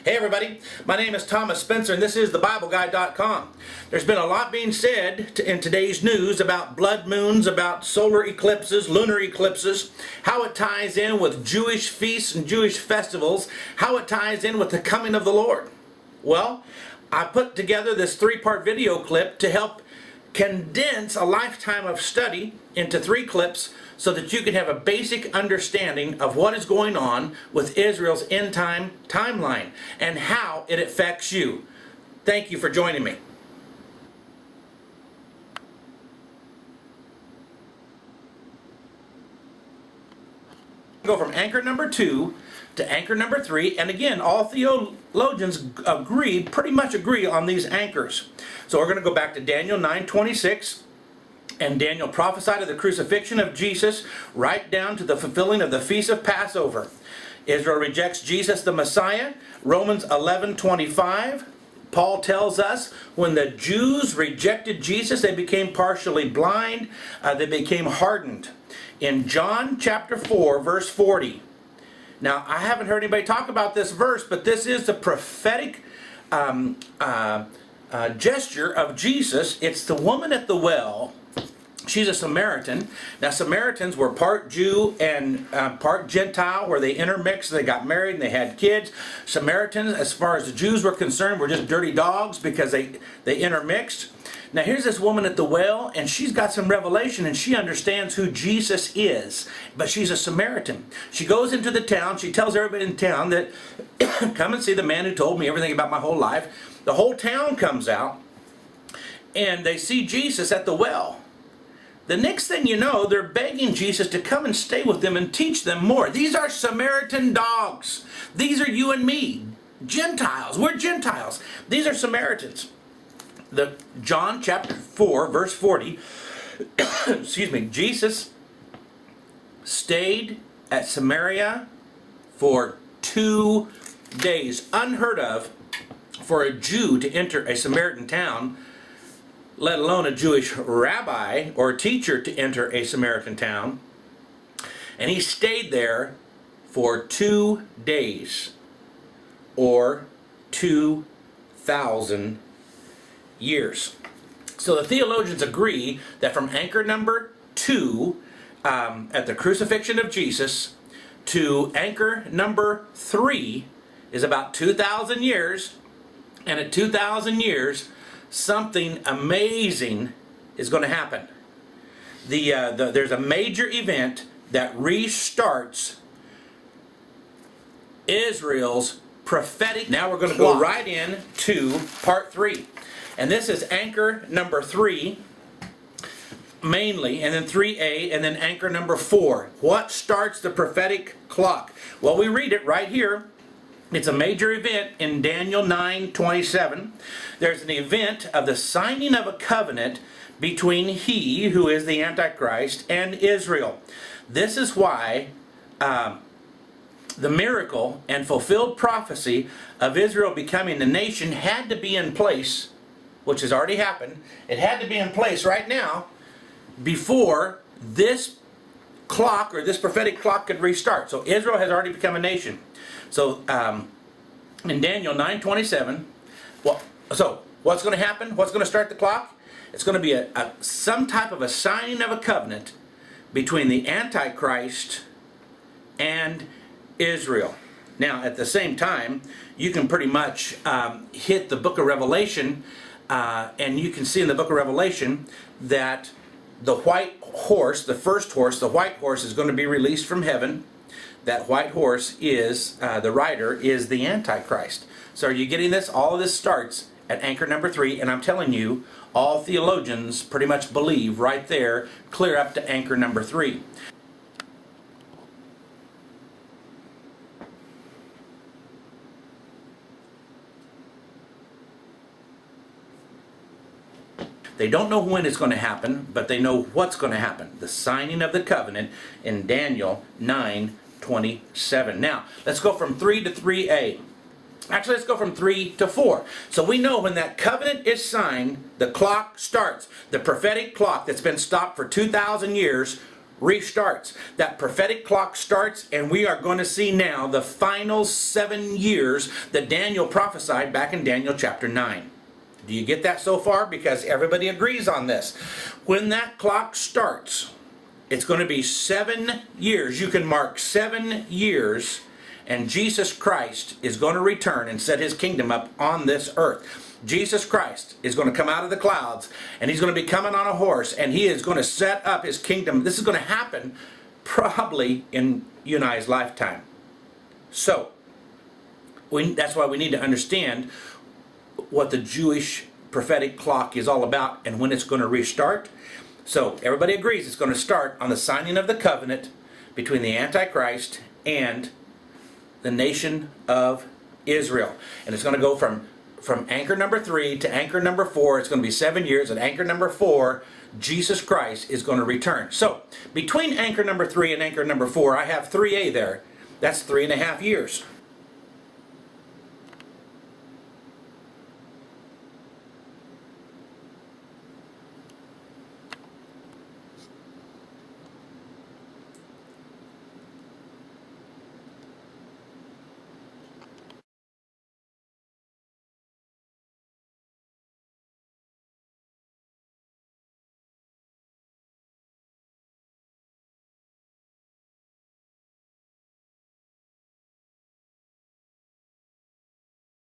Hey everybody, my name is Thomas Spencer and this is TheBibleGuy.com. There's been a lot being said in today's news about blood moons, about solar eclipses, lunar eclipses, how it ties in with Jewish feasts and Jewish festivals, how it ties in with the coming of the Lord. Well, I put together this three-part video clip to help condense a lifetime of study into 3 clips so that you can have a basic understanding of what is going on with Israel's end time timeline and how it affects you. Thank you for joining me. Go from anchor number 2 to anchor number 3, and again, all theologians pretty much agree on these anchors. So we're going to go back to Daniel 9:26, and Daniel prophesied of the crucifixion of Jesus right down to the fulfilling of the Feast of Passover. Israel rejects Jesus the Messiah. Romans 11:25. Paul tells us when the Jews rejected Jesus, they became partially blind, they became hardened. In John chapter 4, verse 40. Now, I haven't heard anybody talk about this verse, but this is the prophetic gesture of Jesus. It's the woman at the well. She's a Samaritan. Now, Samaritans were part Jew and part Gentile, where they intermixed, they got married, and they had kids. Samaritans, as far as the Jews were concerned, were just dirty dogs because they intermixed. Now, here's this woman at the well, and she's got some revelation, and she understands who Jesus is. But she's a Samaritan. She goes into the town. She tells everybody in town that, come and see the man who told me everything about my whole life. The whole town comes out, and they see Jesus at the well. The next thing you know, they're begging Jesus to come and stay with them and teach them more. These are Samaritan dogs. These are you and me. Gentiles. We're Gentiles. These are Samaritans. John chapter 4, verse 40, excuse me, Jesus stayed at Samaria for 2 days. Unheard of for a Jew to enter a Samaritan town, let alone a Jewish rabbi or teacher to enter a Samaritan town. And he stayed there for 2 days, or 2,000 years. So the theologians agree that from anchor number 2 at the crucifixion of Jesus to anchor number 3 is about 2,000 years, and at 2,000 years something amazing is going to happen. There's a major event that restarts Israel's prophetic. Now we're going to go right in to part 3. And this is anchor number 3, mainly, and then 3A, and then anchor number 4. What starts the prophetic clock? Well, we read it right here. It's a major event in Daniel 9:27. There's an event of the signing of a covenant between he, who is the Antichrist, and Israel. This is why the miracle and fulfilled prophecy of Israel becoming a nation had to be in place, which has already happened. It had to be in place right now before this clock or this prophetic clock could restart. So Israel has already become a nation. So in Daniel 9:27, so what's going to happen? What's going to start the clock? It's going to be some type of a signing of a covenant between the Antichrist and Israel. Now, at the same time, you can pretty much hit the book of Revelation, and you can see in the book of Revelation that the white horse, the first horse, the white horse is going to be released from heaven. That white horse is, the rider is the Antichrist. So are you getting this? All of this starts at anchor number 3, and I'm telling you, all theologians pretty much believe right there, clear up to anchor number 3. They don't know when it's going to happen, but they know what's going to happen. The signing of the covenant in Daniel 9:27. Now, let's go from 3 to 3A. Actually, let's go from 3 to 4. So we know when that covenant is signed, the clock starts. The prophetic clock that's been stopped for 2,000 years restarts. That prophetic clock starts, and we are going to see now the final 7 years that Daniel prophesied back in Daniel chapter 9. Do you get that so far? Because everybody agrees on this. When that clock starts, it's going to be 7 years. You can mark 7 years, and Jesus Christ is going to return and set his kingdom up on this earth. Jesus Christ is going to come out of the clouds, and he's going to be coming on a horse, and he is going to set up his kingdom. This is going to happen probably in you and I's lifetime. So, that's why we need to understand what the Jewish prophetic clock is all about and when it's going to restart. So, everybody agrees it's going to start on the signing of the covenant between the Antichrist and the nation of Israel. And it's going to go from anchor number 3 to anchor number 4. It's going to be 7 years. At anchor number 4, Jesus Christ is going to return. So, between anchor number 3 and anchor number 4, I have 3A there. That's 3.5 years.